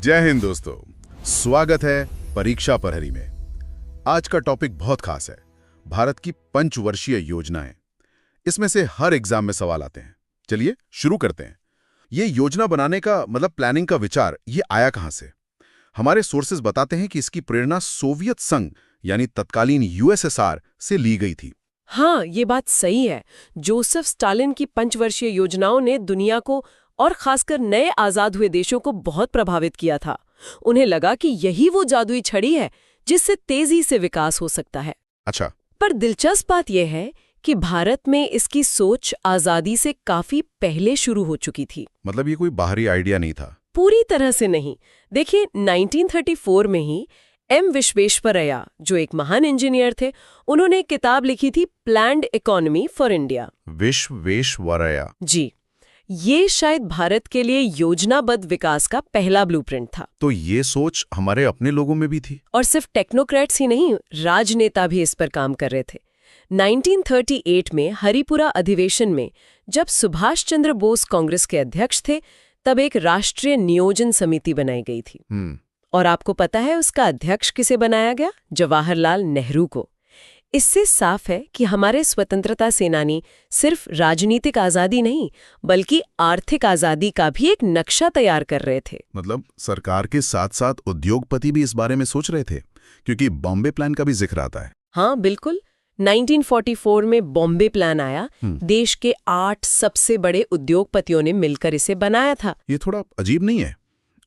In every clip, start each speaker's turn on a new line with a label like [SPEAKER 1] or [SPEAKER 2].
[SPEAKER 1] जय हिंद दोस्तों, स्वागत है परीक्षा प्रहरी में। आज का टॉपिक बहुत खास है, भारत की पंचवर्षीय योजनाएं। इसमें से हर एग्जाम में सवाल आते हैं। चलिए शुरू करते हैं। ये योजना बनाने का मतलब प्लानिंग का विचार ये आया कहां से? हमारे सोर्सेज बताते हैं कि इसकी प्रेरणा सोवियत संघ यानी तत्कालीन यूएसएसआर से ली गई थी।
[SPEAKER 2] हाँ, ये बात सही है। जोसेफ स्टालिन की पंचवर्षीय योजनाओं ने दुनिया को और खासकर नए आजाद हुए देशों को बहुत प्रभावित किया था। उन्हें लगा कि यही वो जादुई छड़ी है जिससे तेजी से विकास हो सकता है।
[SPEAKER 1] अच्छा।
[SPEAKER 2] पर दिलचस्प बात यह है कि भारत में इसकी सोच आजादी से काफी पहले शुरू हो चुकी थी।
[SPEAKER 1] मतलब ये कोई बाहरी आइडिया नहीं था?
[SPEAKER 2] पूरी तरह से नहीं। देखिए, 1934 में ही एम विश्वेश्वरैया, जो एक महान इंजीनियर थे, उन्होंने एक किताब लिखी थी planned economy for India.
[SPEAKER 1] Visvesvaraya
[SPEAKER 2] ji, ये शायद भारत के लिए योजनाबद्ध विकास का पहला ब्लूप्रिंट था।
[SPEAKER 1] तो ये सोच हमारे अपने लोगों में भी थी?
[SPEAKER 2] और सिर्फ टेक्नोक्रेट्स ही नहीं, राजनेता भी इस पर काम कर रहे थे। 1938 में हरिपुरा अधिवेशन में जब सुभाष चंद्र बोस कांग्रेस के अध्यक्ष थे, तब एक राष्ट्रीय नियोजन समिति बनाई गई थी। और आपको पता है उसका अध्यक्ष किसे बनाया गया? जवाहरलाल नेहरू को। इससे साफ है कि हमारे स्वतंत्रता सेनानी सिर्फ राजनीतिक आजादी नहीं, बल्कि आर्थिक आजादी का भी एक नक्शा तैयार कर रहे थे।
[SPEAKER 1] मतलब सरकार के साथ साथ उद्योगपति भी इस बारे में सोच रहे थे, क्योंकि बॉम्बे प्लान का भी जिक्र आता है।
[SPEAKER 2] हाँ बिल्कुल। 1944 में बॉम्बे प्लान आया। देश के 8 सबसे बड़े उद्योगपतियों ने मिलकर इसे बनाया था।
[SPEAKER 1] ये थोड़ा अजीब नहीं है?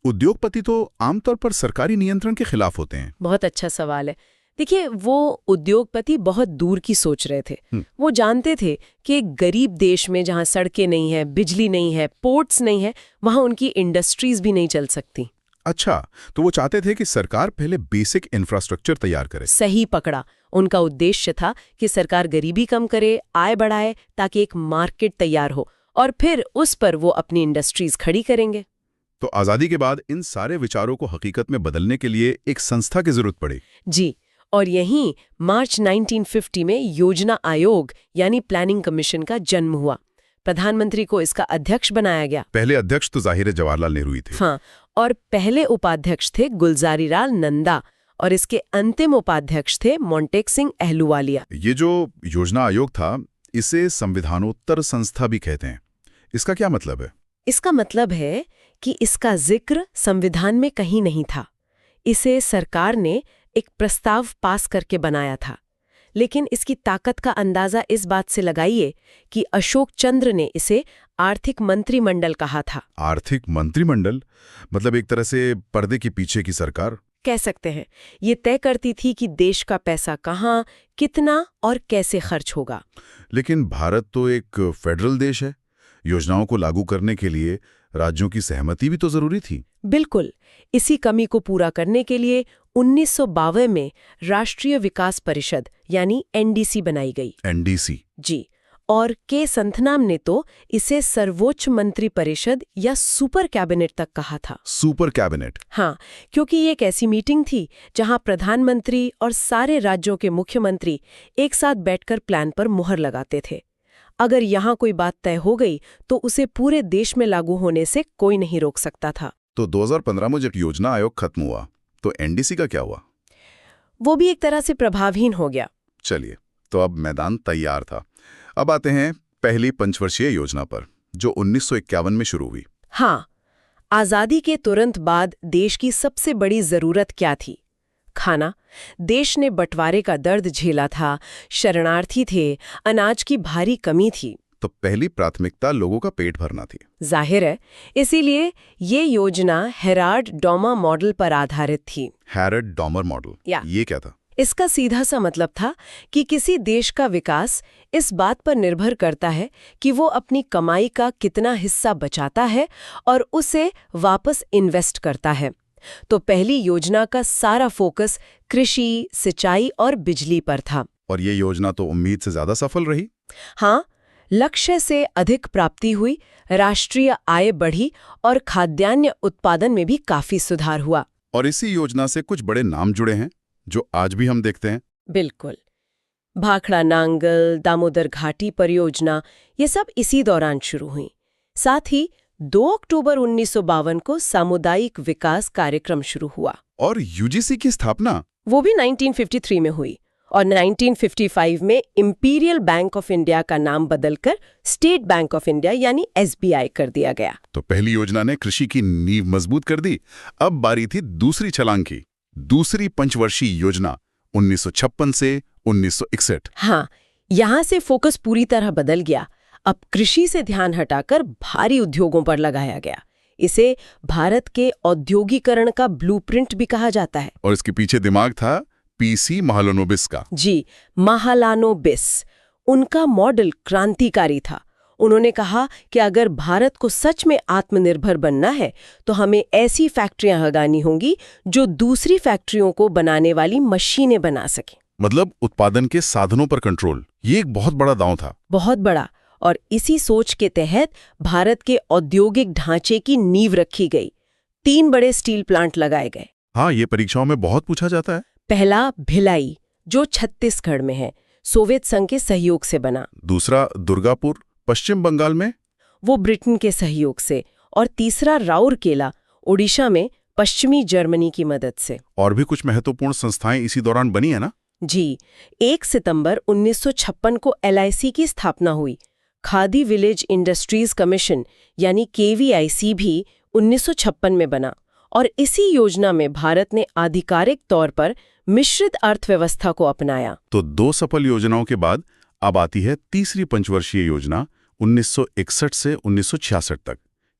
[SPEAKER 1] उद्योगपति तो आमतौर पर सरकारी नियंत्रण के खिलाफ होते हैं।
[SPEAKER 2] बहुत अच्छा सवाल है। देखिए, वो उद्योगपति बहुत दूर की सोच रहे थे। वो जानते थे कि एक गरीब देश में जहां सड़कें नहीं है, बिजली नहीं है, पोर्ट्स नहीं है, वहां उनकी इंडस्ट्रीज भी नहीं चल सकती।
[SPEAKER 1] अच्छा, तो वो चाहते थे कि सरकार पहले बेसिक इंफ्रास्ट्रक्चर तैयार करे।
[SPEAKER 2] सही पकड़ा। उनका उद्देश्य था कि सरकार गरीबी कम करे, आय बढ़ाए, ताकि एक मार्केट तैयार हो और फिर उस पर वो अपनी इंडस्ट्रीज खड़ी करेंगे।
[SPEAKER 1] तो आजादी के बाद इन सारे विचारों को हकीकत में बदलने के लिए एक संस्था की जरूरत पड़ी।
[SPEAKER 2] जी, और यहीं मार्च 1950 में योजना आयोग यानी प्लानिंग कमीशन का जन्म हुआ। प्रधानमंत्री को इसका अध्यक्ष बनाया गया।
[SPEAKER 1] पहले अध्यक्ष तो जाहिर है जवाहरलाल नेहरू ही थे।
[SPEAKER 2] हाँ, और पहले उपाध्यक्ष थे गुलजारीलाल नंदा और इसके अंतिम उपाध्यक्ष थे मोंटेक सिंह अहलूवालिया।
[SPEAKER 1] ये जो योजना आयोग था, इसे संविधानोत्तर संस्था भी कहते हैं। इसका क्या मतलब है?
[SPEAKER 2] इसका मतलब है कि इसका जिक्र संविधान में कहीं नहीं था। इसे सरकार ने एक प्रस्ताव पास करके बनाया था। लेकिन इसकी ताकत का अंदाजा इस बात से लगाइए कि अशोक चंद्र ने इसे आर्थिक मंत्रिमंडल कहा था।
[SPEAKER 1] आर्थिक मंत्रिमंडल मतलब एक तरह से पर्दे के पीछे की सरकार
[SPEAKER 2] कह सकते हैं। ये तय करती थी कि देश का पैसा कहाँ, कितना और कैसे खर्च होगा।
[SPEAKER 1] लेकिन भारत तो एक फेडरल देश है। योजनाओं को लागू करने के लिए राज्यों की सहमति भी तो जरूरी थी। बिल्कुल।
[SPEAKER 2] इसी कमी को पूरा करने के लिए 1952 में राष्ट्रीय विकास परिषद यानी एनडीसी बनाई गई।
[SPEAKER 1] एनडीसी?
[SPEAKER 2] जी। और के संथनाम ने तो इसे सर्वोच्च मंत्री परिषद या सुपर कैबिनेट तक कहा था।
[SPEAKER 1] Super cabinet?
[SPEAKER 2] हाँ, क्योंकि ये एक ऐसी मीटिंग थी जहां प्रधानमंत्री और सारे राज्यों के मुख्यमंत्री एक साथ बैठकर प्लान पर मुहर लगाते थे। अगर यहाँ कोई बात तय हो गई तो उसे पूरे देश में लागू होने से कोई नहीं रोक सकता था।
[SPEAKER 1] तो 2015 में जब योजना आयोग खत्म हुआ तो एनडीसी का क्या हुआ?
[SPEAKER 2] वो भी एक तरह से प्रभावहीन हो गया।
[SPEAKER 1] चलिए, तो अब मैदान तैयार था। अब आते हैं पहली पंचवर्षीय योजना पर, जो 1951 में शुरू हुई।
[SPEAKER 2] हाँ, आजादी के तुरंत बाद देश की सबसे बड़ी जरूरत क्या थी? खाना। देश ने बंटवारे का दर्द झेला था, शरणार्थी थे, अनाज की भारी कमी थी।
[SPEAKER 1] तो पहली प्राथमिकता लोगों का पेट भरना थी।
[SPEAKER 2] जाहिर है, इसीलिए ये योजना हेराल्ड डॉमर मॉडल पर आधारित थी।
[SPEAKER 1] Herald Domar model? ये क्या था?
[SPEAKER 2] इसका सीधा सा मतलब था कि किसी देश का विकास इस बात पर निर्भर करता है कि वो अपनी कमाई का कितना हिस्सा बचाता है और उसे वापस इन्वेस्ट करता है। तो पहली योजना का सारा फोकस कृषि, सिंचाई और बिजली पर था।
[SPEAKER 1] और ये योजना तो उम्मीद से ज्यादा सफल रही।
[SPEAKER 2] हाँ, लक्ष्य से अधिक प्राप्ति हुई, राष्ट्रीय आय बढ़ी और खाद्यान्न उत्पादन में भी काफी सुधार हुआ।
[SPEAKER 1] और इसी योजना से कुछ बड़े नाम जुड़े हैं जो आज भी हम देखते हैं।
[SPEAKER 2] बिल्कुल। भाखड़ा नांगल, दामोदर घाटी परियोजना, ये सब इसी दौरान शुरू हुई। साथ ही 2 अक्टूबर 1952 को सामुदायिक विकास कार्यक्रम शुरू हुआ।
[SPEAKER 1] और यूजीसी की स्थापना?
[SPEAKER 2] वो भी 1953 में हुई और 1955 में इंपीरियल बैंक ऑफ इंडिया का नाम बदलकर स्टेट बैंक ऑफ इंडिया यानी एसबीआई कर दिया गया।
[SPEAKER 1] तो पहली योजना ने कृषि की नींव मजबूत कर दी। अब बारी थी दूसरी छलांग की, दूसरी पंचवर्षीय योजना 1956 से 1961।
[SPEAKER 2] हाँ, यहाँ से फोकस पूरी तरह बदल गया। अब कृषि से ध्यान हटाकर भारी उद्योगों पर लगाया गया। इसे भारत के औद्योगिकरण का ब्लूप्रिंट भी कहा जाता है।
[SPEAKER 1] और इसके पीछे दिमाग था पीसी महालनोबिस का।
[SPEAKER 2] जी, महालानोबिस। उनका मॉडल क्रांतिकारी था। उन्होंने कहा कि अगर भारत को सच में आत्मनिर्भर बनना है तो हमें ऐसी फैक्ट्रियां लगानी होंगी जो दूसरी फैक्ट्रियों को बनाने वाली मशीनें बना सकें।
[SPEAKER 1] मतलब उत्पादन के साधनों पर कंट्रोल। ये एक बहुत बड़ा दांव था।
[SPEAKER 2] बहुत बड़ा। और इसी सोच के तहत भारत के औद्योगिक ढांचे की नींव रखी गई। 3 बड़े स्टील प्लांट लगाए गए।
[SPEAKER 1] हाँ, ये परीक्षाओं में बहुत पूछा जाता है।
[SPEAKER 2] पहला भिलाई, जो छत्तीसगढ़ में है, सोवियत संघ के सहयोग से बना।
[SPEAKER 1] दूसरा दुर्गापुर, पश्चिम बंगाल में,
[SPEAKER 2] वो ब्रिटेन के सहयोग से। और तीसरा राउरकेला, ओडिशा में, पश्चिमी जर्मनी की मदद से।
[SPEAKER 1] और भी कुछ महत्वपूर्ण संस्थाएं इसी दौरान बनी है ना?
[SPEAKER 2] जी, 1 सितंबर 1956 को LIC की स्थापना हुई। खादी विलेज इंडस्ट्रीज कमीशन यानी KVIC भी 1956 में बना। और इसी योजना में भारत ने आधिकारिक तौर पर मिश्रित अर्थव्यवस्था को अपनाया।
[SPEAKER 1] तो 2 सफल योजनाओं के बाद अब आती है तीसरी पंचवर्षीय योजना 1961 से 1966 तक।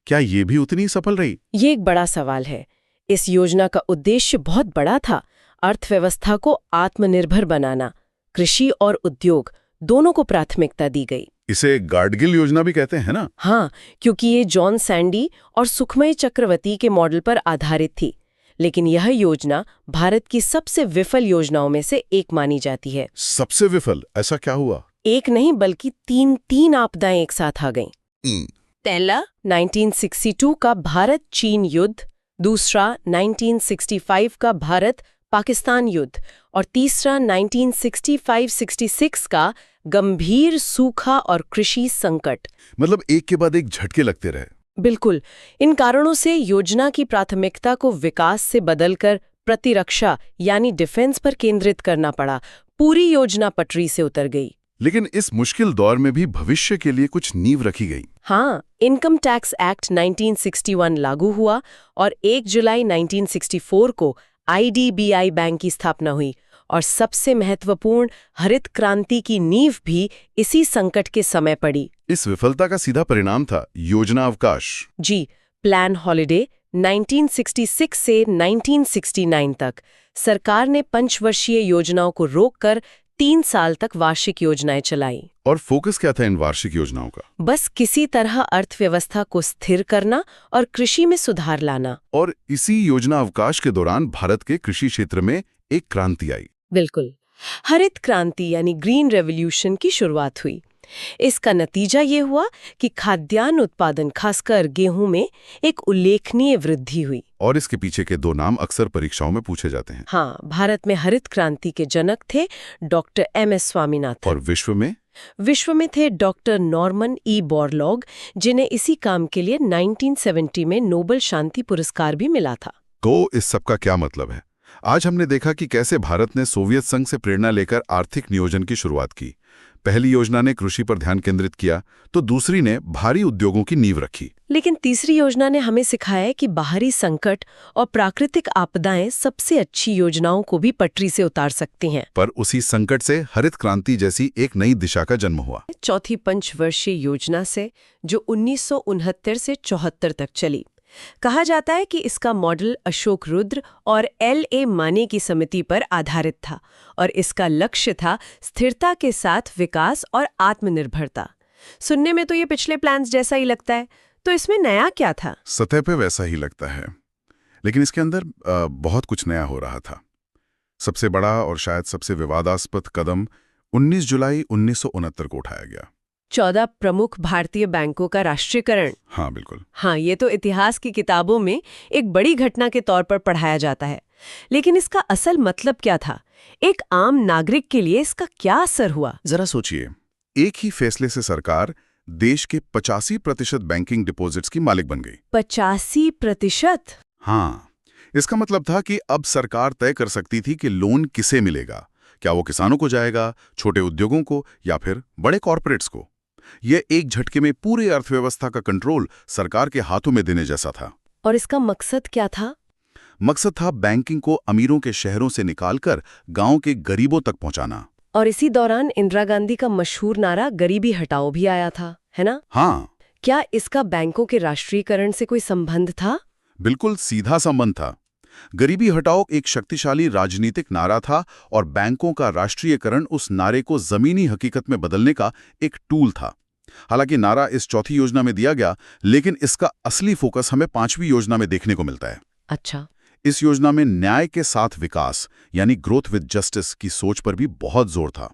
[SPEAKER 1] क्या ये भी उतनी सफल रही?
[SPEAKER 2] ये एक बड़ा सवाल है। इस योजना का उद्देश्य बहुत बड़ा था, अर्थव्यवस्था को आत्मनिर्भर बनाना। कृषि और उद्योग दोनों को प्राथमिकता दी गई।
[SPEAKER 1] इसे गाडगिल योजना भी कहते हैं ना?
[SPEAKER 2] हाँ, क्योंकि ये जॉन सैंडी और सुखमय चक्रवर्ती के मॉडल पर आधारित थी। लेकिन यह योजना भारत की सबसे विफल योजनाओं में से एक मानी जाती है।
[SPEAKER 1] सबसे विफल? ऐसा क्या हुआ?
[SPEAKER 2] एक नहीं बल्कि तीन आपदाएं एक साथ आ गईं। पहला 1962 का भारत चीन युद्ध, दूसरा 1965 का भारत पाकिस्तान युद्ध और तीसरा 1965-66 का गंभीर सूखा और कृषि संकट।
[SPEAKER 1] मतलब एक के बाद एक झटके लगते रहे।
[SPEAKER 2] बिल्कुल। इन कारणों से योजना की प्राथमिकता को विकास से बदलकर प्रतिरक्षा यानी डिफेंस पर केंद्रित करना पड़ा। पूरी योजना पटरी से उतर गई।
[SPEAKER 1] लेकिन इस मुश्किल दौर में भी भविष्य के लिए कुछ नींव रखी गई।
[SPEAKER 2] हाँ, इनकम टैक्स एक्ट 1961 लागू हुआ और 1 जुलाई 1964 को IDBI बैंक की स्थापना हुई। और सबसे महत्वपूर्ण हरित क्रांति की नींव भी इसी संकट के समय पड़ी।
[SPEAKER 1] इस विफलता का सीधा परिणाम था योजना अवकाश।
[SPEAKER 2] जी, प्लान हॉलिडे 1966 से 1969 तक सरकार ने पंचवर्षीय योजनाओं को रोककर 3 साल तक वार्षिक योजनाएं चलाई।
[SPEAKER 1] और फोकस क्या था इन वार्षिक योजनाओं का?
[SPEAKER 2] बस किसी तरह अर्थव्यवस्था को स्थिर करना और कृषि में सुधार लाना।
[SPEAKER 1] और इसी योजना अवकाश के दौरान भारत के कृषि क्षेत्र में एक क्रांति आई।
[SPEAKER 2] बिल्कुल, हरित क्रांति यानी ग्रीन रेवोल्यूशन की शुरुआत हुई। इसका नतीजा ये हुआ कि खाद्यान्न उत्पादन खासकर गेहूं में एक उल्लेखनीय वृद्धि हुई।
[SPEAKER 1] और इसके पीछे के 2 नाम अक्सर परीक्षाओं में पूछे जाते हैं।
[SPEAKER 2] हाँ, भारत में हरित क्रांति के जनक थे डॉक्टर MS स्वामीनाथन।
[SPEAKER 1] और विश्व में
[SPEAKER 2] थे डॉक्टर नॉर्मन E बोरलॉग, जिन्हें इसी काम के लिए 1970 में नोबेल शांति पुरस्कार भी मिला था।
[SPEAKER 1] तो इस सब का क्या मतलब है? आज हमने देखा कि कैसे भारत ने सोवियत संघ से प्रेरणा लेकर आर्थिक नियोजन की शुरुआत की। पहली योजना ने कृषि पर ध्यान केंद्रित किया तो दूसरी ने भारी उद्योगों की नींव रखी।
[SPEAKER 2] लेकिन तीसरी योजना ने हमें सिखाया कि बाहरी संकट और प्राकृतिक आपदाएं सबसे अच्छी योजनाओं को भी पटरी से उतार सकती हैं।
[SPEAKER 1] पर उसी संकट से हरित क्रांति जैसी एक नई दिशा का जन्म हुआ।
[SPEAKER 2] चौथी पंचवर्षीय योजना से, जो 1969 से 74 तक चली। कहा जाता है कि इसका मॉडल अशोक रुद्र और LA माने की समिति पर आधारित था और इसका लक्ष्य था स्थिरता के साथ विकास और आत्मनिर्भरता। सुनने में तो ये पिछले प्लान्स जैसा ही लगता है, तो इसमें नया क्या था?
[SPEAKER 1] सतह पे वैसा ही लगता है, लेकिन इसके अंदर बहुत कुछ नया हो रहा था। सबसे बड़ा और शायद सबसे विवादास्पद कदम 19 जुलाई 1969 को उठाया गया।
[SPEAKER 2] 14 प्रमुख भारतीय बैंकों का राष्ट्रीयकरण।
[SPEAKER 1] हाँ बिल्कुल।
[SPEAKER 2] हाँ, ये तो इतिहास की किताबों में एक बड़ी घटना के तौर पर पढ़ाया जाता है, लेकिन इसका असल मतलब क्या था? एक आम नागरिक के लिए इसका क्या असर हुआ?
[SPEAKER 1] जरा सोचिए, एक ही फैसले से सरकार देश के 85% बैंकिंग डिपॉजिट्स की मालिक बन गई।
[SPEAKER 2] 85%?
[SPEAKER 1] हाँ, इसका मतलब था कि अब सरकार तय कर सकती थी कि लोन किसे मिलेगा। क्या वो किसानों को जाएगा, छोटे उद्योगों को, या फिर बड़े कॉरपोरेट्स को। यह एक झटके में पूरी अर्थव्यवस्था का कंट्रोल सरकार के हाथों में देने जैसा था।
[SPEAKER 2] और इसका मकसद क्या था?
[SPEAKER 1] मकसद था बैंकिंग को अमीरों के शहरों से निकालकर गांव के गरीबों तक पहुंचाना।
[SPEAKER 2] और इसी दौरान इंदिरा गांधी का मशहूर नारा गरीबी हटाओ भी आया था, है ना?
[SPEAKER 1] हाँ,
[SPEAKER 2] क्या इसका बैंकों के राष्ट्रीयकरण से कोई संबंध था?
[SPEAKER 1] बिल्कुल सीधा संबंध था। गरीबी हटाओ एक शक्तिशाली राजनीतिक नारा था और बैंकों का राष्ट्रीयकरण उस नारे को जमीनी हकीकत में बदलने का एक टूल था। हालांकि नारा इस चौथी योजना में दिया गया, लेकिन इसका असली फोकस हमें 5वीं योजना में देखने को मिलता है।
[SPEAKER 2] अच्छा।
[SPEAKER 1] इस योजना में न्याय के साथ विकास यानी ग्रोथ विद जस्टिस की सोच पर भी बहुत जोर था।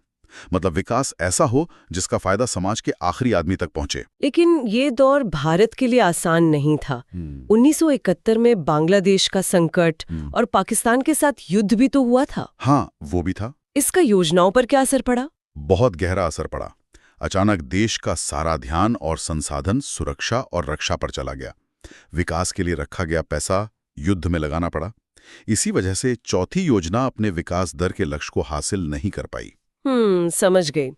[SPEAKER 1] मतलब विकास ऐसा हो जिसका फायदा समाज के आखिरी आदमी तक पहुंचे।
[SPEAKER 2] लेकिन ये दौर भारत के लिए आसान नहीं था। 1971 में बांग्लादेश का संकट और पाकिस्तान के साथ युद्ध भी तो हुआ था।
[SPEAKER 1] हाँ, वो भी था।
[SPEAKER 2] इसका योजनाओं पर क्या असर पड़ा?
[SPEAKER 1] बहुत गहरा असर पड़ा। अचानक देश का सारा ध्यान और संसाधन सुरक्षा और रक्षा पर चला गया। विकास के लिए रखा गया पैसा युद्ध में लगाना पड़ा। इसी वजह से चौथी योजना अपने विकास दर के लक्ष्य को हासिल नहीं कर पाई।
[SPEAKER 2] समझ गई।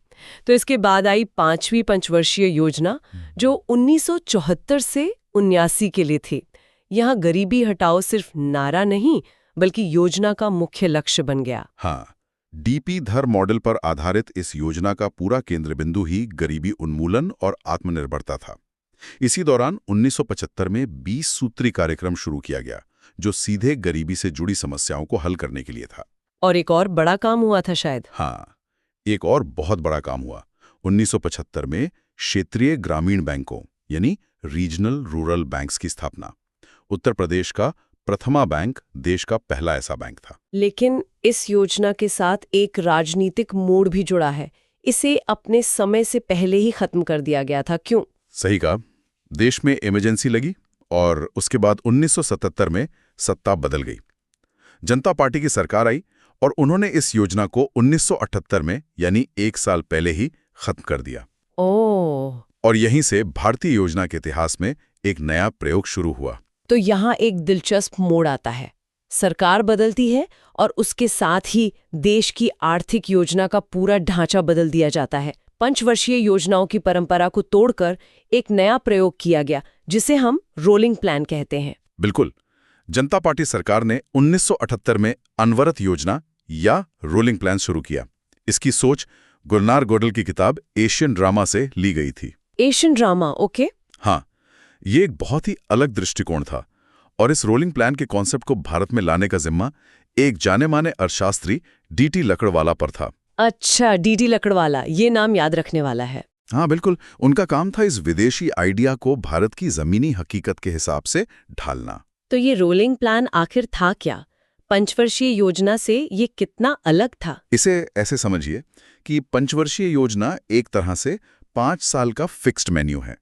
[SPEAKER 2] तो इसके बाद आई 5वीं पंचवर्षीय योजना, जो 1974 से 79 के लिए थी। यहाँ गरीबी हटाओ सिर्फ नारा नहीं, बल्कि योजना का मुख्य लक्ष्य बन गया।
[SPEAKER 1] हाँ, डीपी धर मॉडल पर आधारित इस योजना का पूरा केंद्र बिंदु ही गरीबी उन्मूलन और आत्मनिर्भरता था। इसी दौरान 1975 में 20 सूत्री कार्यक्रम शुरू किया गया, जो सीधे गरीबी से जुड़ी समस्याओं को हल करने के लिए था।
[SPEAKER 2] और एक और बड़ा काम हुआ था शायद।
[SPEAKER 1] हाँ, एक और बहुत बड़ा काम हुआ। 1975 में क्षेत्रीय ग्रामीण बैंकों यानी रीजनल रूरल बैंक्स की स्थापना। उत्तर प्रदेश का प्रथमा बैंक देश का पहला ऐसा बैंक था।
[SPEAKER 2] लेकिन इस योजना के साथ एक राजनीतिक मोड़ भी जुड़ा है। इसे अपने समय से पहले ही खत्म कर दिया गया था। क्यों?
[SPEAKER 1] सही कहा। देश में इमरजेंसी लगी और उसके बाद 1977 में सत्ता बदल गई। जनता पार्टी की सरकार आई और उन्होंने इस योजना को 1978 में यानी 1 साल पहले ही खत्म कर दिया।
[SPEAKER 2] ओह।
[SPEAKER 1] और यहीं से भारतीय योजना के इतिहास में एक नया प्रयोग शुरू हुआ।
[SPEAKER 2] तो यहाँ एक दिलचस्प मोड़ आता है। सरकार बदलती है और उसके साथ ही देश की आर्थिक योजना का पूरा ढांचा बदल दिया जाता है। पंचवर्षीय योजनाओं की परंपरा को तोड़कर एक नया प्रयोग किया गया, जिसे हम रोलिंग प्लान कहते हैं।
[SPEAKER 1] बिल्कुल। जनता पार्टी सरकार ने 1978 में अनवरत योजना या रोलिंग प्लान शुरू किया। इसकी सोच गुलनार गोडल की किताब एशियन ड्रामा से ली गई थी।
[SPEAKER 2] Asian drama, okay.
[SPEAKER 1] हाँ, ये एक बहुत ही अलग दृष्टिकोण था और इस रोलिंग प्लान के कॉन्सेप्ट को भारत में लाने का जिम्मा एक जाने माने अर्थशास्त्री डीटी लकड़वाला पर था।
[SPEAKER 2] अच्छा, डीटी लकड़वाला, ये नाम याद रखने वाला है।
[SPEAKER 1] हाँ बिल्कुल, उनका काम था इस विदेशी आइडिया को भारत की जमीनी हकीकत के हिसाब से ढालना।
[SPEAKER 2] तो ये रोलिंग प्लान आखिर था क्या? पंचवर्षीय योजना से ये कितना अलग था?
[SPEAKER 1] इसे ऐसे समझिए कि पंचवर्षीय योजना एक तरह से 5 साल का फिक्स्ड मेन्यू है।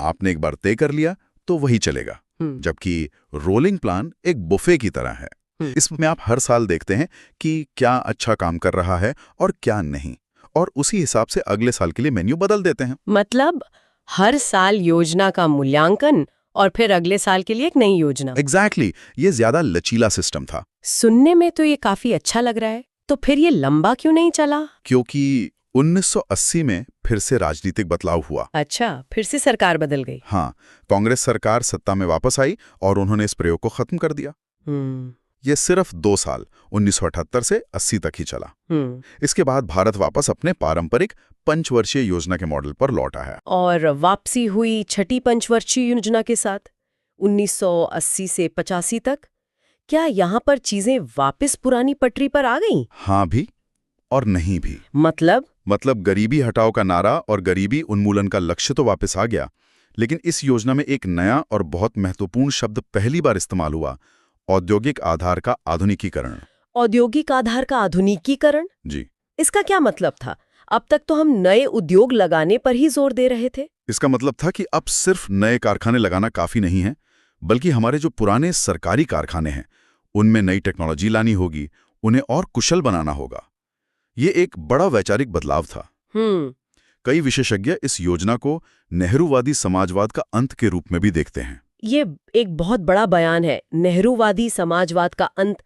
[SPEAKER 1] आपने एक बार तय कर लिया तो वही चलेगा। जबकि रोलिंग प्लान एक बुफे की तरह है। इसमें आप हर साल देखते हैं कि क्या अच्छा काम कर रहा है और क्या नहीं, और उसी हिसाब से अगले साल के लिए मेन्यू बदल देते हैं।
[SPEAKER 2] मतलब हर साल योजना का मूल्यांकन और फिर अगले साल के लिए एक नई योजना।
[SPEAKER 1] एग्जैक्टली, ये ज्यादा लचीला सिस्टम था।
[SPEAKER 2] सुनने में तो ये काफी अच्छा लग रहा है। तो फिर ये लंबा क्यों नहीं चला?
[SPEAKER 1] क्योंकि 1980 में फिर से राजनीतिक बदलाव हुआ।
[SPEAKER 2] अच्छा, फिर से सरकार बदल गई।
[SPEAKER 1] हाँ, कांग्रेस सरकार सत्ता में वापस आई और उन्होंने इस प्रयोग को खत्म कर दिया। ये सिर्फ 2 साल 1978 से 80 तक ही चला। इसके बाद भारत वापस अपने पारंपरिक पंचवर्षीय योजना के मॉडल पर लौटा है।
[SPEAKER 2] और वापसी हुई छठी पंचवर्षीय योजना के साथ 1980 से 85 तक। क्या यहाँ पर चीजें वापस पुरानी पटरी पर आ गईं?
[SPEAKER 1] हाँ भी और नहीं भी।
[SPEAKER 2] मतलब
[SPEAKER 1] गरीबी हटाओ का नारा और गरीबी उन्मूलन का लक्ष्य तो वापस आ गया, लेकिन इस योजना में एक नया और बहुत महत्वपूर्ण शब्द पहली बार इस्तेमाल हुआ, औद्योगिक आधार का आधुनिकीकरण।
[SPEAKER 2] औद्योगिक आधार का आधुनिकीकरण?
[SPEAKER 1] जी।
[SPEAKER 2] इसका क्या मतलब था? अब तक तो हम नए उद्योग लगाने पर ही जोर दे रहे थे।
[SPEAKER 1] इसका मतलब था कि अब सिर्फ नए कारखाने लगाना काफी नहीं है, बल्कि हमारे जो पुराने सरकारी कारखाने हैं उनमें नई टेक्नोलॉजी लानी होगी, उन्हें और कुशल बनाना होगा। ये एक बड़ा वैचारिक बदलाव था। कई विशेषज्ञ इस योजना को नेहरूवादी समाजवाद का अंत के रूप में भी देखते हैं।
[SPEAKER 2] ये एक बहुत बड़ा बयान है, नेहरूवादी समाजवाद का अंत।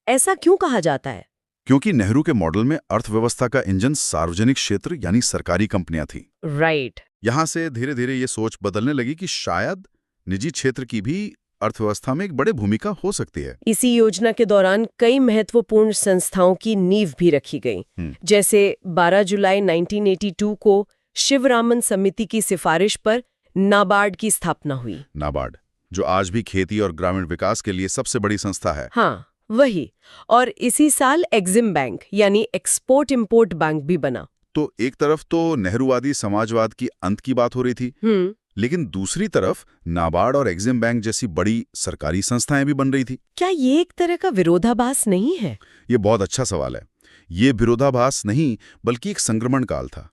[SPEAKER 2] ऐसा क्यों कहा जाता है?
[SPEAKER 1] क्योंकि नेहरू के मॉडल में अर्थव्यवस्था का इंजन सार्वजनिक क्षेत्र यानी सरकारी कंपनियां थी।
[SPEAKER 2] राइट।
[SPEAKER 1] यहां से धीरे धीरे ये सोच बदलने लगी कि शायद निजी क्षेत्र की भी अर्थव्यवस्था में एक बड़ी भूमिका हो सकती है।
[SPEAKER 2] इसी योजना के दौरान कई महत्वपूर्ण संस्थाओं की नींव भी रखी गई, जैसे 12 जुलाई 1982 को शिवरामन समिति की सिफारिश पर नाबार्ड की स्थापना हुई।
[SPEAKER 1] नाबार्ड, जो आज भी खेती और ग्रामीण विकास के लिए सबसे बड़ी संस्था है।
[SPEAKER 2] हाँ, वही। और इसी साल एग्जिम बैंक यानी एक्सपोर्ट इंपोर्ट बैंक भी बना।
[SPEAKER 1] तो एक तरफ तो नेहरूवादी समाजवाद की अंत की बात हो रही थी, लेकिन दूसरी तरफ नाबार्ड और एग्जिम बैंक जैसी बड़ी सरकारी संस्थाएं भी बन रही थी।
[SPEAKER 2] क्या ये एक तरह का विरोधाभास नहीं है?
[SPEAKER 1] ये बहुत अच्छा सवाल है। ये विरोधाभास नहीं, बल्कि एक संक्रमण काल था।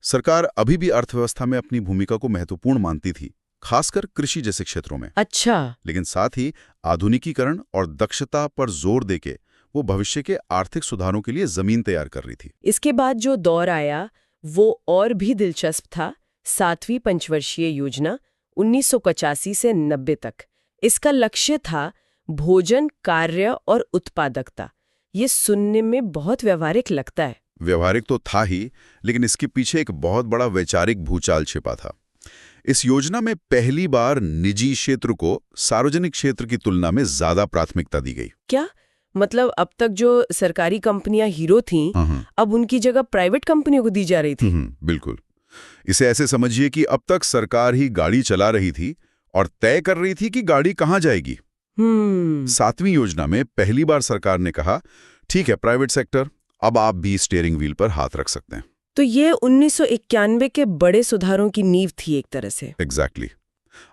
[SPEAKER 1] सरकार अभी भी अर्थव्यवस्था में अपनी भूमिका को महत्वपूर्ण मानती थी, खासकर कृषि जैसे क्षेत्रों में।
[SPEAKER 2] अच्छा।
[SPEAKER 1] लेकिन साथ ही आधुनिकीकरण और दक्षता पर जोर देके वो भविष्य के आर्थिक सुधारों के लिए जमीन तैयार कर रही थी।
[SPEAKER 2] इसके बाद जो दौर आया वो और भी दिलचस्प था। 7वीं पंचवर्षीय योजना 1985 से 90 तक। इसका लक्ष्य था भोजन, कार्य और उत्पादकता। ये सुनने में बहुत व्यवहारिक लगता है।
[SPEAKER 1] व्यवहारिक तो था ही, लेकिन इसके पीछे एक बहुत बड़ा वैचारिक भूचाल छिपा था। इस योजना में पहली बार निजी क्षेत्र को सार्वजनिक क्षेत्र की तुलना में ज्यादा प्राथमिकता दी गई।
[SPEAKER 2] क्या मतलब अब तक जो सरकारी कंपनियां हीरो थीं, अब उनकी जगह प्राइवेट कंपनियों को दी जा रही थी?
[SPEAKER 1] बिल्कुल। इसे ऐसे समझिए कि अब तक सरकार ही गाड़ी चला रही थी और तय कर रही थी कि गाड़ी कहां जाएगी। 7वीं योजना में पहली बार सरकार ने कहा, ठीक है प्राइवेट सेक्टर, अब आप भी स्टीयरिंग व्हील पर हाथ रख सकते हैं।
[SPEAKER 2] तो ये 1991 के बड़े सुधारों की नींव थी एक तरह से।
[SPEAKER 1] एग्जैक्टली।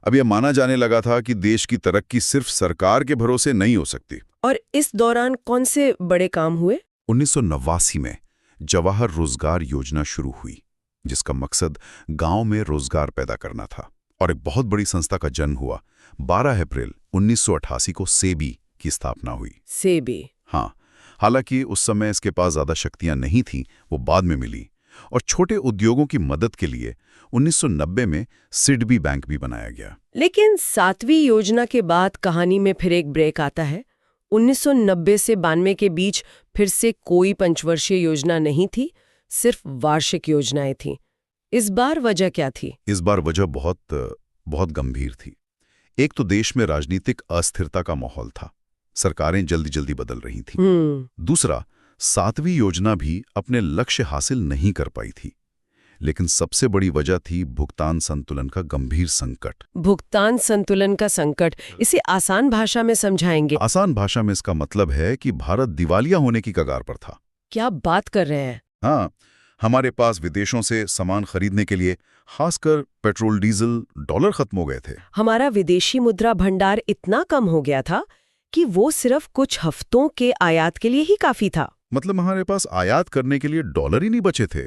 [SPEAKER 1] अब यह माना जाने लगा था कि देश की तरक्की सिर्फ सरकार के भरोसे नहीं हो सकती।
[SPEAKER 2] और इस दौरान कौन से बड़े काम हुए?
[SPEAKER 1] 1989 में जवाहर रोजगार योजना शुरू हुई, जिसका मकसद गांव में रोजगार पैदा करना था। और एक बहुत बड़ी संस्था का जन्म हुआ। 12 अप्रैल 1988 को सेबी की स्थापना हुई।
[SPEAKER 2] सेबी?
[SPEAKER 1] हाँ, हालांकि उस समय इसके पास ज्यादा शक्तियां नहीं थीं, वो बाद में मिली। और छोटे उद्योगों की मदद के लिए 1990 में सिडबी बैंक भी बनाया गया।
[SPEAKER 2] लेकिन 7वीं योजना के बाद कहानी में फिर एक ब्रेक आता है। 1990 से 92 के बीच फिर से कोई पंचवर्षीय योजना नहीं थी, सिर्फ वार्षिक योजनाएं थीं। इस बार वजह क्या थी?
[SPEAKER 1] इस बार वजह बहुत गंभीर थी। एक तो देश में राजनीतिक अस्थिरता का माहौल था, सरकारें जल्दी जल्दी बदल रही थीं। दूसरा, 7वीं योजना भी अपने लक्ष्य हासिल नहीं कर पाई थी। लेकिन सबसे बड़ी वजह थी भुगतान संतुलन का गंभीर संकट।
[SPEAKER 2] भुगतान संतुलन का संकट, इसे आसान भाषा में समझाएंगे?
[SPEAKER 1] आसान भाषा में इसका मतलब है कि भारत दिवालिया होने की कगार पर था।
[SPEAKER 2] क्या बात कर रहे हैं?
[SPEAKER 1] हाँ, हमारे पास विदेशों से सामान खरीदने के लिए खासकर पेट्रोल, डीजल, डॉलर खत्म हो गए थे।
[SPEAKER 2] हमारा विदेशी मुद्रा भंडार इतना कम हो गया था कि वो सिर्फ कुछ हफ्तों के आयात के लिए ही काफी था।
[SPEAKER 1] मतलब हमारे पास आयात करने के लिए डॉलर ही नहीं बचे थे।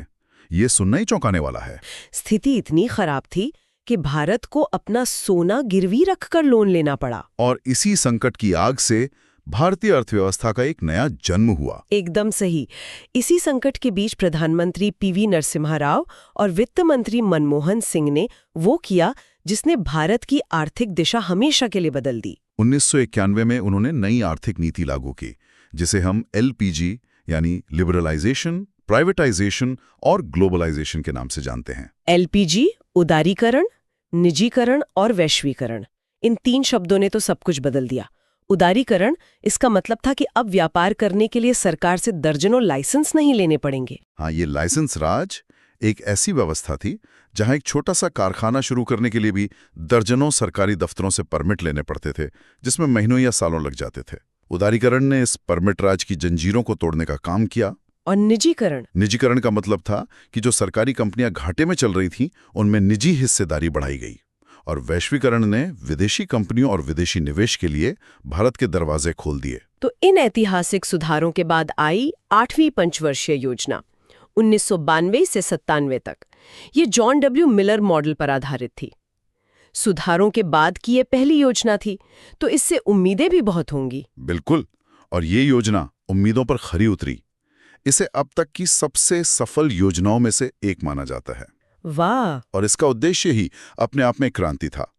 [SPEAKER 1] ये सुनना ही चौंकाने वाला है।
[SPEAKER 2] स्थिति इतनी खराब थी कि भारत को अपना सोना गिरवी रखकर लोन लेना पड़ा।
[SPEAKER 1] और इसी संकट की आग से भारतीय अर्थव्यवस्था का एक नया जन्म हुआ।
[SPEAKER 2] एकदम सही। इसी संकट के बीच प्रधानमंत्री पीवी नरसिम्हा राव और वित्त मंत्री मनमोहन सिंह ने वो किया जिसने भारत की आर्थिक दिशा हमेशा के लिए बदल दी।
[SPEAKER 1] 1991 में उन्होंने नई आर्थिक नीति लागू की, जिसे हम LPG यानी लिबरलाइजेशन, प्राइवेटाइजेशन और ग्लोबलाइजेशन के नाम से जानते हैं।
[SPEAKER 2] LPG उदारीकरण, निजीकरण और वैश्वीकरण, इन 3 शब्दों ने तो सब कुछ बदल दिया। उदारीकरण, इसका मतलब था कि अब व्यापार करने के लिए सरकार से दर्जनों लाइसेंस नहीं लेने पड़ेंगे।
[SPEAKER 1] हाँ, ये लाइसेंस राज एक ऐसी व्यवस्था थी जहां एक छोटा सा कारखाना शुरू करने के लिए भी दर्जनों सरकारी दफ्तरों से परमिट लेने पड़ते थे, जिसमें महीनों या सालों लग जाते थे। उदारीकरण ने इस परमिट राज की जंजीरों को तोड़ने का काम किया।
[SPEAKER 2] और निजीकरण
[SPEAKER 1] का मतलब था कि जो सरकारी कंपनियां घाटे में चल रही थीं, उनमें निजी हिस्सेदारी बढ़ाई गई। और वैश्वीकरण ने विदेशी कंपनियों और विदेशी निवेश के लिए भारत के दरवाजे खोल दिए।
[SPEAKER 2] तो इन ऐतिहासिक सुधारों के बाद आई 8वीं पंचवर्षीय योजना 1992 से 97 तक। ये जॉन W. मिलर मॉडल पर आधारित थी। सुधारों के बाद की ये पहली योजना थी, तो इससे उम्मीदें भी बहुत होंगी।
[SPEAKER 1] बिल्कुल, और ये योजना उम्मीदों पर खरी उतरी। इसे अब तक की सबसे सफल योजनाओं में से एक माना जाता है।
[SPEAKER 2] वाह।
[SPEAKER 1] और इसका उद्देश्य ही अपने आप में क्रांति था।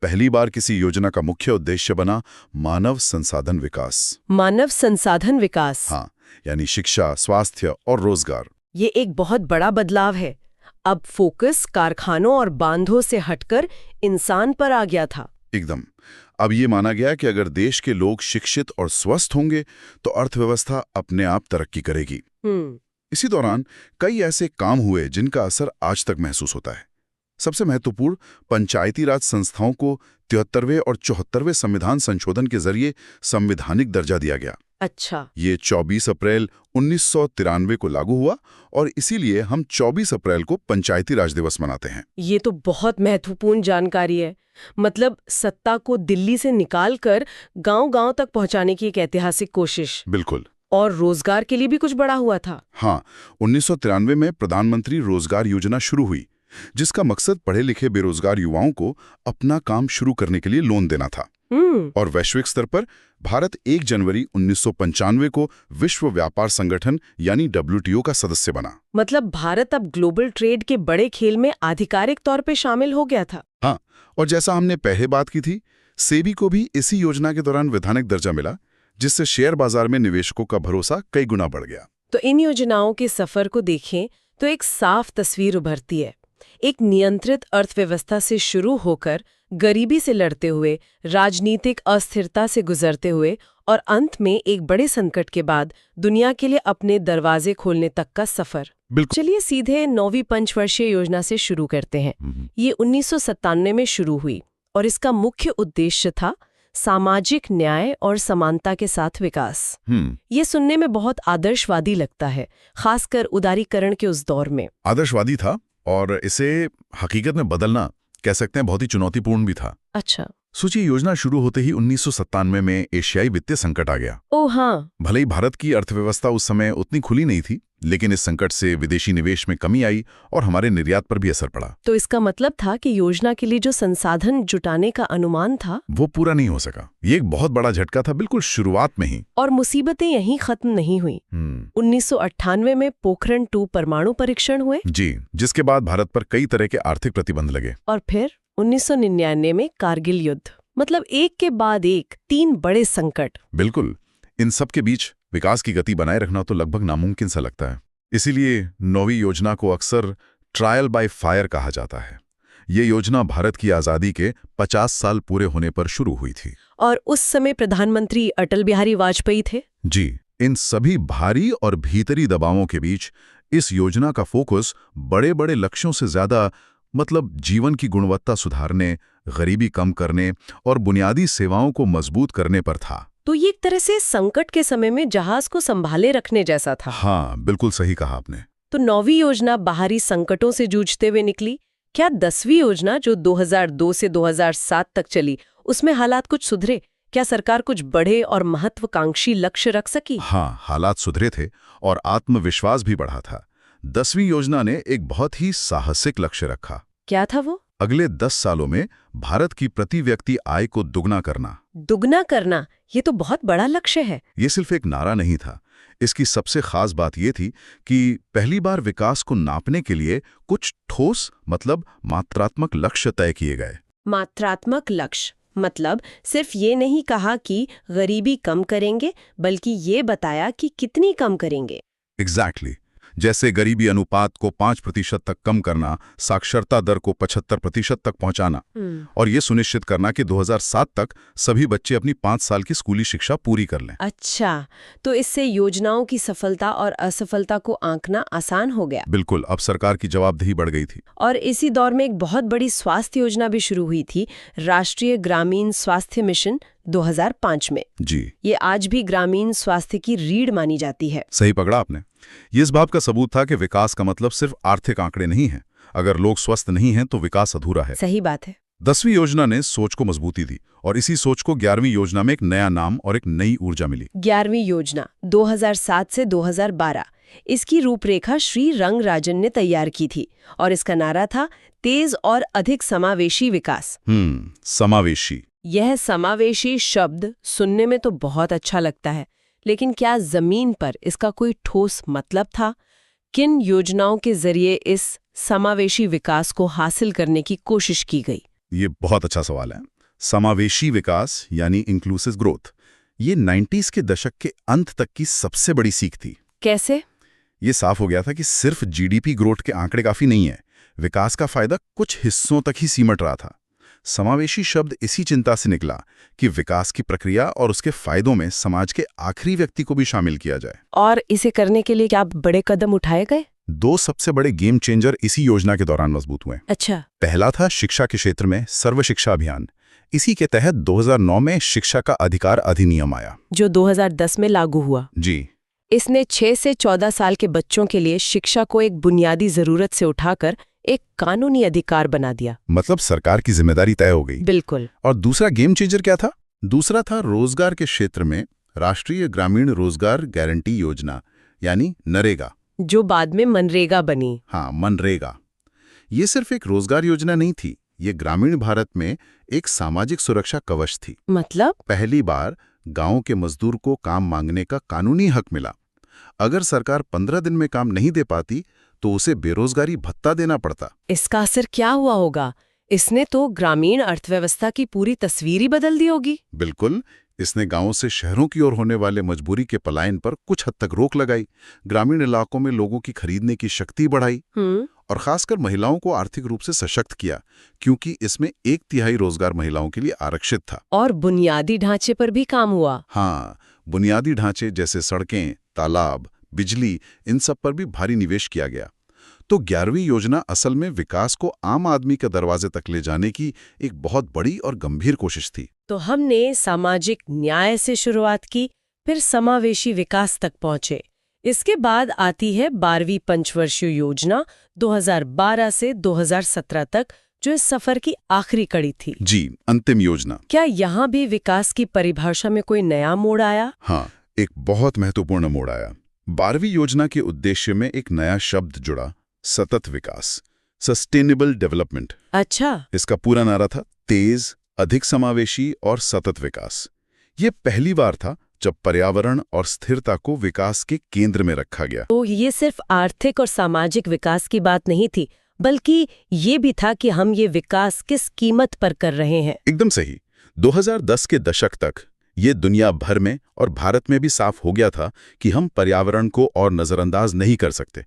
[SPEAKER 1] पहली बार किसी योजना का मुख्य उद्देश्य बना मानव संसाधन विकास।
[SPEAKER 2] मानव संसाधन विकास।
[SPEAKER 1] हाँ, यानी शिक्षा, स्वास्थ्य और रोजगार।
[SPEAKER 2] ये एक बहुत बड़ा बदलाव है। अब फोकस कारखानों और बांधों से हटकर इंसान पर आ गया था।
[SPEAKER 1] एकदम। अब ये माना गया कि अगर देश के लोग शिक्षित और स्वस्थ होंगे तो अर्थव्यवस्था अपने आप तरक्की करेगी। इसी दौरान कई ऐसे काम हुए जिनका असर आज तक महसूस होता है। सबसे महत्वपूर्ण, पंचायती राज संस्थाओं को 73वें और 74वें संविधान संशोधन के जरिए संवैधानिक दर्जा दिया गया।
[SPEAKER 2] अच्छा।
[SPEAKER 1] ये 24 अप्रैल 1993 को लागू हुआ और इसीलिए हम 24 अप्रैल को पंचायती राज दिवस मनाते हैं।
[SPEAKER 2] ये तो बहुत महत्वपूर्ण जानकारी है। मतलब सत्ता को दिल्ली से निकालकर गांव-गांव तक पहुंचाने की एक ऐतिहासिक कोशिश।
[SPEAKER 1] बिल्कुल।
[SPEAKER 2] और रोजगार के लिए भी कुछ बड़ा हुआ था।
[SPEAKER 1] हाँ, 1993 में प्रधानमंत्री रोजगार योजना शुरू हुई, जिसका मकसद पढ़े लिखे बेरोजगार युवाओं को अपना काम शुरू करने के लिए लोन देना था। और वैश्विक स्तर पर भारत 1 जनवरी 1995 को विश्व व्यापार संगठन यानी WTO का सदस्य बना।
[SPEAKER 2] मतलब भारत अब ग्लोबल ट्रेड के बड़े खेल में आधिकारिक तौर पे शामिल हो गया था।
[SPEAKER 1] हाँ, और जैसा हमने पहले बात की थी, सेबी को भी इसी योजना के दौरान वैधानिक दर्जा मिला, जिससे शेयर बाजार में निवेशकों का भरोसा कई गुना बढ़ गया।
[SPEAKER 2] तो इन योजनाओं के सफर को देखें तो एक साफ तस्वीर उभरती है। एक नियंत्रित अर्थव्यवस्था से शुरू होकर गरीबी से लड़ते हुए, राजनीतिक अस्थिरता से गुजरते हुए और अंत में एक बड़े संकट के बाद दुनिया के लिए अपने दरवाजे खोलने तक का सफर। चलिए सीधे 9वीं पंचवर्षीय योजना से शुरू करते हैं। ये 1997 में शुरू हुई और इसका मुख्य उद्देश्य था सामाजिक न्याय और समानता के साथ विकास। ये सुनने में बहुत आदर्शवादी लगता है, खासकर उदारीकरण के उस दौर में।
[SPEAKER 1] आदर्शवादी था और इसे हकीकत में बदलना कह सकते हैं बहुत ही चुनौतीपूर्ण भी था।
[SPEAKER 2] अच्छा।
[SPEAKER 1] सोचिए, योजना शुरू होते ही 1997 में एशियाई वित्तीय संकट आ गया।
[SPEAKER 2] ओह हाँ।
[SPEAKER 1] भले ही भारत की अर्थव्यवस्था उस समय उतनी खुली नहीं थी, लेकिन इस संकट से विदेशी निवेश में कमी आई और हमारे निर्यात पर भी असर पड़ा।
[SPEAKER 2] तो इसका मतलब था कि योजना के लिए जो संसाधन जुटाने का अनुमान था
[SPEAKER 1] वो पूरा नहीं हो सका। ये एक बहुत बड़ा झटका था, बिल्कुल शुरुआत में ही।
[SPEAKER 2] और मुसीबतें यहीं खत्म नहीं हुई। 1998 में पोखरण 2 परमाणु परीक्षण हुए।
[SPEAKER 1] जी, जिसके बाद भारत पर कई तरह के आर्थिक प्रतिबंध लगे।
[SPEAKER 2] और फिर 1999 में कारगिल युद्ध। मतलब एक के बाद एक 3 बड़े संकट।
[SPEAKER 1] बिल्कुल। इन सब के बीच विकास की गति बनाए रखना तो लगभग नामुमकिन सा लगता है। इसीलिए 9वीं योजना को अक्सर ट्रायल बाय फायर कहा जाता है। ये योजना भारत की आज़ादी के 50 साल पूरे होने पर शुरू हुई थी।
[SPEAKER 2] और उस समय प्रधानमंत्री अटल बिहारी वाजपेयी थे।
[SPEAKER 1] जी, इन सभी भारी और भीतरी दबावों के बीच इस योजना का फोकस बड़े बड़े लक्ष्यों से ज्यादा, मतलब जीवन की गुणवत्ता सुधारने, गरीबी कम करने और बुनियादी सेवाओं को मजबूत करने पर था।
[SPEAKER 2] तो ये एक तरह से संकट के समय में जहाज को संभाले रखने जैसा था।
[SPEAKER 1] हाँ, बिल्कुल सही कहा आपने।
[SPEAKER 2] तो 9वीं योजना बाहरी संकटों से जूझते हुए निकली। क्या 10वीं योजना जो 2002 से 2007 तक चली, उसमें हालात कुछ सुधरे? क्या सरकार कुछ बड़े और महत्वाकांक्षी लक्ष्य रख सकी?
[SPEAKER 1] हाँ, हालात सुधरे थे और आत्मविश्वास भी बढ़ा था। 10वीं योजना ने एक बहुत ही साहसिक लक्ष्य रखा।
[SPEAKER 2] क्या था वो?
[SPEAKER 1] अगले 10 सालों में भारत की प्रति व्यक्ति आय को दुगना करना।
[SPEAKER 2] दुगना करना, ये तो बहुत बड़ा लक्ष्य है।
[SPEAKER 1] ये सिर्फ एक नारा नहीं था। इसकी सबसे खास बात ये थी कि पहली बार विकास को नापने के लिए कुछ ठोस, मतलब मात्रात्मक लक्ष्य तय किए गए।
[SPEAKER 2] मात्रात्मक लक्ष्य मतलब सिर्फ ये नहीं कहा कि गरीबी कम करेंगे, बल्कि ये बताया कि कितनी कम करेंगे।
[SPEAKER 1] एग्जैक्टली। जैसे गरीबी अनुपात को 5% तक कम करना, साक्षरता दर को 75% तक पहुंचाना और ये सुनिश्चित करना कि 2007 तक सभी बच्चे अपनी 5 साल की स्कूली शिक्षा पूरी कर लें।
[SPEAKER 2] अच्छा, तो इससे योजनाओं की सफलता और असफलता को आंकना आसान हो गया।
[SPEAKER 1] बिल्कुल, अब सरकार की जवाबदेही बढ़ गई थी।
[SPEAKER 2] और इसी दौर में एक बहुत बड़ी स्वास्थ्य योजना भी शुरू हुई थी, राष्ट्रीय ग्रामीण स्वास्थ्य मिशन 2005 में।
[SPEAKER 1] जी,
[SPEAKER 2] ये आज भी ग्रामीण स्वास्थ्य की रीढ़ मानी जाती है।
[SPEAKER 1] सही पकड़ा आपने। ये इस बात का सबूत था कि विकास का मतलब सिर्फ आर्थिक आंकड़े नहीं है। अगर लोग स्वस्थ नहीं हैं तो विकास अधूरा है।
[SPEAKER 2] सही बात है।
[SPEAKER 1] 10वीं योजना ने सोच को मजबूती दी और इसी सोच को 11वीं योजना में एक नया नाम और एक नई ऊर्जा मिली।
[SPEAKER 2] 11वीं योजना 2007 से 2012। इसकी रूपरेखा श्री रंगराजन ने तैयार की थी और इसका नारा था तेज और अधिक समावेशी विकास।
[SPEAKER 1] समावेशी।
[SPEAKER 2] यह समावेशी शब्द सुनने में तो बहुत अच्छा लगता है, लेकिन क्या जमीन पर इसका कोई ठोस मतलब था? किन योजनाओं के जरिए इस समावेशी विकास को हासिल करने की कोशिश की गई?
[SPEAKER 1] ये बहुत अच्छा सवाल है। समावेशी विकास यानी इंक्लूसिव ग्रोथ, ये 90s के दशक के अंत तक की सबसे बड़ी सीख थी।
[SPEAKER 2] कैसे?
[SPEAKER 1] ये साफ हो गया था कि सिर्फ जीडीपी ग्रोथ के आंकड़े काफी नहीं है, विकास का फायदा कुछ हिस्सों तक ही सिमट रहा था। समावेशी शब्द इसी चिंता से निकला कि विकास की प्रक्रिया और उसके फायदों में समाज के आखिरी व्यक्ति को भी शामिल किया जाए।
[SPEAKER 2] और इसे करने के लिए क्या बड़े कदम उठाए गए?
[SPEAKER 1] 2 सबसे बड़े गेम चेंजर इसी योजना के दौरान मजबूत हुए।
[SPEAKER 2] अच्छा।
[SPEAKER 1] पहला था शिक्षा के क्षेत्र में सर्व शिक्षा अभियान। इसी के तहत 2009 में शिक्षा का अधिकार अधिनियम आया,
[SPEAKER 2] जो 2010 में लागू हुआ।
[SPEAKER 1] जी।
[SPEAKER 2] इसने 6 से 14 साल के बच्चों के लिए शिक्षा को एक बुनियादी जरूरत से उठाकर एक कानूनी अधिकार बना दिया।
[SPEAKER 1] मतलब सरकार की जिम्मेदारी तय हो गई।
[SPEAKER 2] बिल्कुल।
[SPEAKER 1] और दूसरा गेम चेंजर क्या था? दूसरा था रोजगार के क्षेत्र में राष्ट्रीय ग्रामीण रोजगार गारंटी योजना यानी नरेगा,
[SPEAKER 2] जो बाद में मनरेगा बनी।
[SPEAKER 1] हाँ, मनरेगा। ये सिर्फ एक रोजगार योजना नहीं थी, ये ग्रामीण भारत में एक सामाजिक सुरक्षा कवच थी।
[SPEAKER 2] मतलब?
[SPEAKER 1] पहली बार गांव के मजदूर को काम मांगने का कानूनी हक मिला। अगर सरकार 15 दिन में काम नहीं दे पाती तो उसे बेरोजगारी भत्ता देना पड़ता।
[SPEAKER 2] इसका असर क्या हुआ होगा? इसने तो ग्रामीण अर्थव्यवस्था की पूरी तस्वीर ही बदल दी होगी।
[SPEAKER 1] बिल्कुल। इसने गांवों से शहरों की ओर होने वाले मजबूरी के पलायन पर कुछ हद तक रोक लगाई, ग्रामीण इलाकों में लोगों की खरीदने की शक्ति बढ़ाई और खासकर महिलाओं को आर्थिक रूप से सशक्त किया, क्योंकि इसमें 1/3 रोजगार महिलाओं के लिए आरक्षित था।
[SPEAKER 2] और बुनियादी ढांचे पर भी काम हुआ।
[SPEAKER 1] हाँ, बुनियादी ढांचे जैसे सड़कें, तालाब, बिजली, इन सब पर भी भारी निवेश किया गया। तो 11वीं योजना असल में विकास को आम आदमी के दरवाजे तक ले जाने की एक बहुत बड़ी और गंभीर कोशिश थी।
[SPEAKER 2] तो हमने सामाजिक न्याय से शुरुआत की, फिर समावेशी विकास तक पहुंचे। इसके बाद आती है 12वीं पंचवर्षीय योजना 2012 से 2017 तक, जो इस सफर की आखिरी कड़ी थी।
[SPEAKER 1] जी, अंतिम योजना।
[SPEAKER 2] क्या यहाँ भी विकास की परिभाषा में कोई नया मोड़ आया?
[SPEAKER 1] हाँ, एक बहुत महत्वपूर्ण मोड़ आया। 12वीं योजना के उद्देश्य में एक नया शब्द जुड़ा, सतत विकास, सस्टेनेबल डेवलपमेंट।
[SPEAKER 2] अच्छा।
[SPEAKER 1] इसका पूरा नारा था तेज, अधिक समावेशी और सतत विकास। ये पहली बार था जब पर्यावरण और स्थिरता को विकास के केंद्र में रखा गया।
[SPEAKER 2] तो ये सिर्फ आर्थिक और सामाजिक विकास की बात नहीं थी, बल्कि ये भी था कि हम ये विकास किस कीमत पर कर रहे हैं।
[SPEAKER 1] एकदम सही। 2010 के दशक तक ये दुनिया भर में और भारत में भी साफ हो गया था कि हम पर्यावरण को और नजरअंदाज नहीं कर सकते।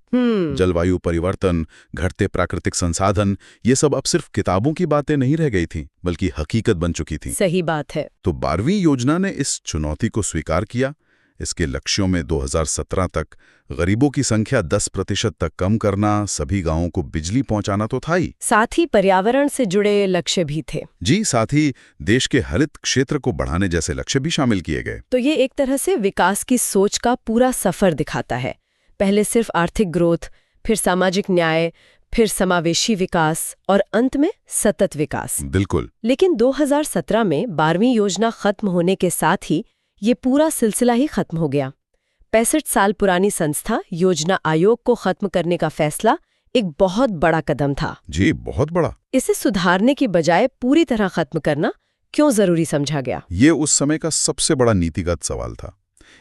[SPEAKER 1] जलवायु परिवर्तन, घटते प्राकृतिक संसाधन, ये सब अब सिर्फ किताबों की बातें नहीं रह गई थीं, बल्कि हकीकत बन चुकी थीं।
[SPEAKER 2] सही बात है।
[SPEAKER 1] तो 12वीं योजना ने इस चुनौती को स्वीकार किया। इसके लक्ष्यों में 2017 तक गरीबों की संख्या 10% तक कम करना, सभी गांवों को बिजली पहुंचाना तो था ही,
[SPEAKER 2] साथ ही पर्यावरण से जुड़े लक्ष्य भी थे।
[SPEAKER 1] जी, साथ ही देश के हरित क्षेत्र को बढ़ाने जैसे लक्ष्य भी शामिल किए गए।
[SPEAKER 2] तो ये एक तरह से विकास की सोच का पूरा सफर दिखाता है। पहले सिर्फ आर्थिक ग्रोथ, फिर सामाजिक न्याय, फिर समावेशी विकास और अंत में सतत विकास।
[SPEAKER 1] बिल्कुल।
[SPEAKER 2] लेकिन 2017 में 12वीं योजना खत्म होने के साथ ही ये पूरा सिलसिला ही खत्म हो गया। 65 साल पुरानी संस्था योजना आयोग को खत्म करने का फैसला एक बहुत बड़ा कदम था।
[SPEAKER 1] जी, बहुत बड़ा।
[SPEAKER 2] इसे सुधारने की बजाय पूरी तरह खत्म करना क्यों जरूरी समझा गया?
[SPEAKER 1] ये उस समय का सबसे बड़ा नीतिगत सवाल था।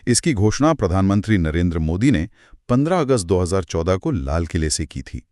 [SPEAKER 1] इसकी घोषणा प्रधानमंत्री नरेंद्र मोदी ने 15 अगस्त 2014 को लाल किले से की थी।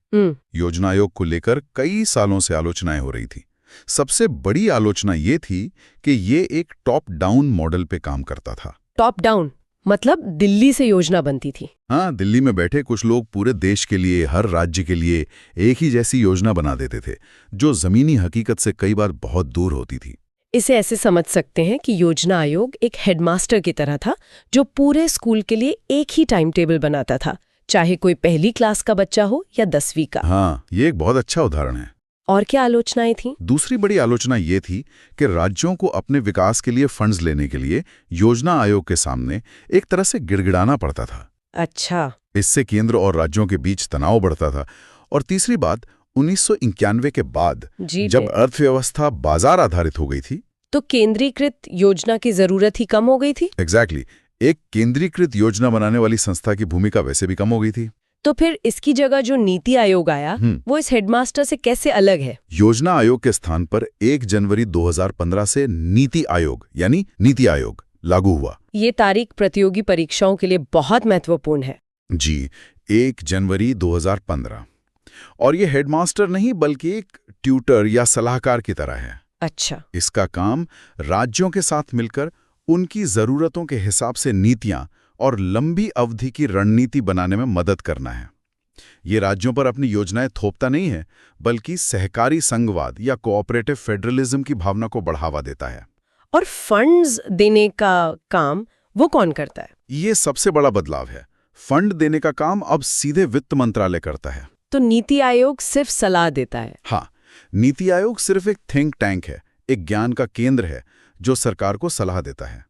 [SPEAKER 1] योजना आयोग को लेकर कई सालों से आलोचनाएं हो रही थी। सबसे बड़ी आलोचना ये थी कि ये एक टॉप डाउन मॉडल पे काम करता था।
[SPEAKER 2] टॉप डाउन मतलब दिल्ली से योजना बनती थी?
[SPEAKER 1] हाँ, दिल्ली में बैठे कुछ लोग पूरे देश के लिए, हर राज्य के लिए एक ही जैसी योजना बना देते थे, जो जमीनी हकीकत से कई बार बहुत दूर होती थी।
[SPEAKER 2] इसे ऐसे समझ सकते हैं कि योजना आयोग एक हेडमास्टर की तरह था, जो पूरे स्कूल के लिए एक ही टाइम टेबल बनाता था, चाहे कोई पहली क्लास का बच्चा हो या 10वीं का।
[SPEAKER 1] हाँ, ये एक बहुत अच्छा उदाहरण है।
[SPEAKER 2] और क्या आलोचनाएं थीं?
[SPEAKER 1] दूसरी बड़ी आलोचना ये थी कि राज्यों को अपने विकास के लिए फंड्स लेने के लिए योजना आयोग के सामने एक तरह से गिड़गिड़ाना पड़ता था।
[SPEAKER 2] अच्छा।
[SPEAKER 1] इससे केंद्र और राज्यों के बीच तनाव बढ़ता था। और तीसरी बात, 1991 के बाद जब अर्थव्यवस्था बाजार आधारित हो गई थी,
[SPEAKER 2] तो केंद्रीकृत योजना की जरूरत ही कम हो गई थी।
[SPEAKER 1] एग्जैक्टली। एक केंद्रीकृत योजना बनाने वाली संस्था की भूमिका वैसे भी कम हो गई थी।
[SPEAKER 2] तो फिर इसकी जगह जो नीति आयोग आया, वो इस हेडमास्टर से कैसे अलग है?
[SPEAKER 1] योजना आयोग के स्थान पर 1 जनवरी 2015 से नीति आयोग यानी नीति आयोग लागू हुआ।
[SPEAKER 2] ये तारीख प्रतियोगी परीक्षाओं के लिए बहुत महत्वपूर्ण है।
[SPEAKER 1] जी, 1 जनवरी 2015। और ये हेडमास्टर नहीं बल्कि एक ट्यूटर या सलाहकार की तरह है।
[SPEAKER 2] अच्छा।
[SPEAKER 1] इसका काम राज्यों के साथ मिलकर उनकी जरूरतों के हिसाब से नीतियां और लंबी अवधि की रणनीति बनाने में मदद करना है। ये राज्यों पर अपनी योजनाएं थोपता नहीं है, बल्कि सहकारी संघवाद या कोऑपरेटिव फेडरलिज्म की भावना को बढ़ावा देता है।
[SPEAKER 2] और फंड्स देने का काम वो कौन करता है?
[SPEAKER 1] ये सबसे बड़ा बदलाव है। फंड देने का काम अब सीधे वित्त मंत्रालय करता है।
[SPEAKER 2] तो नीति आयोग सिर्फ सलाह देता है?
[SPEAKER 1] हाँ, नीति आयोग सिर्फ एक थिंक टैंक है, एक ज्ञान का केंद्र है जो सरकार को सलाह देता है।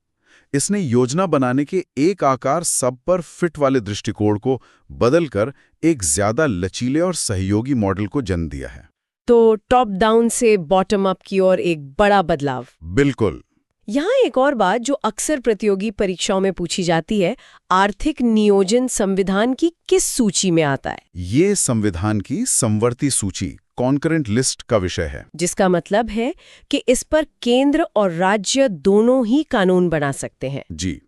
[SPEAKER 1] इसने योजना बनाने के एक आकार सब पर फिट वाले दृष्टिकोण को बदलकर एक ज्यादा लचीले और सहयोगी मॉडल को जन्म दिया है।
[SPEAKER 2] तो टॉप डाउन से बॉटम अप की ओर एक बड़ा बदलाव।
[SPEAKER 1] बिल्कुल।
[SPEAKER 2] यहाँ एक और बात जो अक्सर प्रतियोगी परीक्षाओं में पूछी जाती है, आर्थिक नियोजन संविधान की किस सूची में आता है?
[SPEAKER 1] ये संविधान की समवर्ती सूची, कॉन्करेंट लिस्ट का विषय है।
[SPEAKER 2] जिसका मतलब है कि इस पर केंद्र और राज्य दोनों ही कानून बना सकते हैं।
[SPEAKER 1] जी,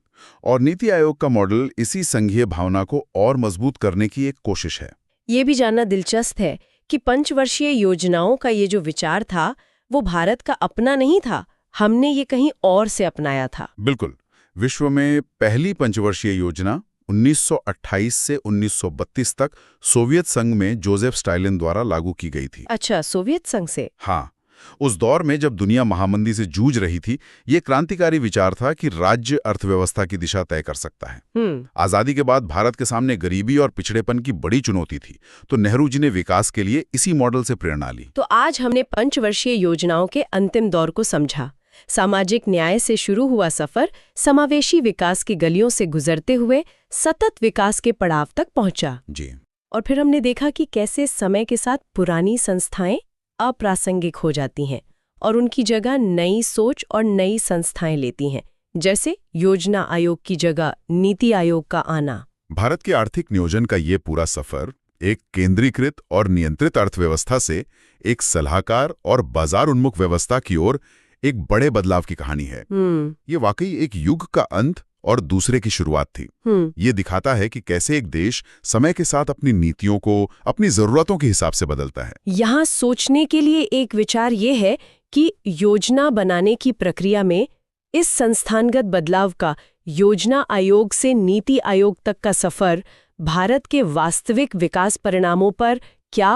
[SPEAKER 1] और नीति आयोग का मॉडल इसी संघीय भावना को और मजबूत करने की एक कोशिश है।
[SPEAKER 2] ये भी जानना दिलचस्प है कि पंचवर्षीय योजनाओं का ये जो विचार था वो भारत का अपना नहीं था, हमने ये कहीं और से अपनाया था।
[SPEAKER 1] बिल्कुल। विश्व में पहली पंचवर्षीय योजना 1928 से 1932 तक सोवियत संघ में जोसेफ स्टालिन द्वारा लागू की गई थी।
[SPEAKER 2] अच्छा, सोवियत संघ से?
[SPEAKER 1] हाँ, उस दौर में जब दुनिया महामंदी से जूझ रही थी, ये क्रांतिकारी विचार था कि राज्य अर्थव्यवस्था की दिशा तय कर सकता है। आजादी के बाद भारत के सामने गरीबी और पिछड़ेपन की बड़ी चुनौती थी, तो नेहरू जी ने विकास के लिए इसी मॉडल से प्रेरणा ली।
[SPEAKER 2] तो आज हमने पंचवर्षीय योजनाओं के अंतिम दौर को समझा। सामाजिक न्याय से शुरू हुआ सफर समावेशी विकास की गलियों से गुजरते हुए सतत विकास के पड़ाव तक पहुंचा।
[SPEAKER 1] जी।
[SPEAKER 2] और फिर हमने देखा कि कैसे समय के साथ पुरानी संस्थाएं अप्रासंगिक हो जाती हैं और उनकी जगह नई सोच और नई संस्थाएं लेती हैं, जैसे योजना आयोग की जगह नीति आयोग का आना।
[SPEAKER 1] भारत के आर्थिक नियोजन का ये पूरा सफर एक केंद्रीकृत और नियंत्रित अर्थव्यवस्था से एक सलाहकार और बाजार उन्मुख व्यवस्था की ओर एक बड़े बदलाव की कहानी है। ये वाकई एक युग का अंत और दूसरे की शुरुआत थी। ये दिखाता है कि कैसे एक देश समय के साथ अपनी नीतियों को अपनी जरूरतों के हिसाब से बदलता है।
[SPEAKER 2] यहाँ सोचने के लिए एक विचार ये है कि योजना बनाने की प्रक्रिया में इस संस्थानगत बदलाव का, योजना आयोग से नीति आयोग तक का सफर भारत के वास्तविक विकास परिणामों पर क्या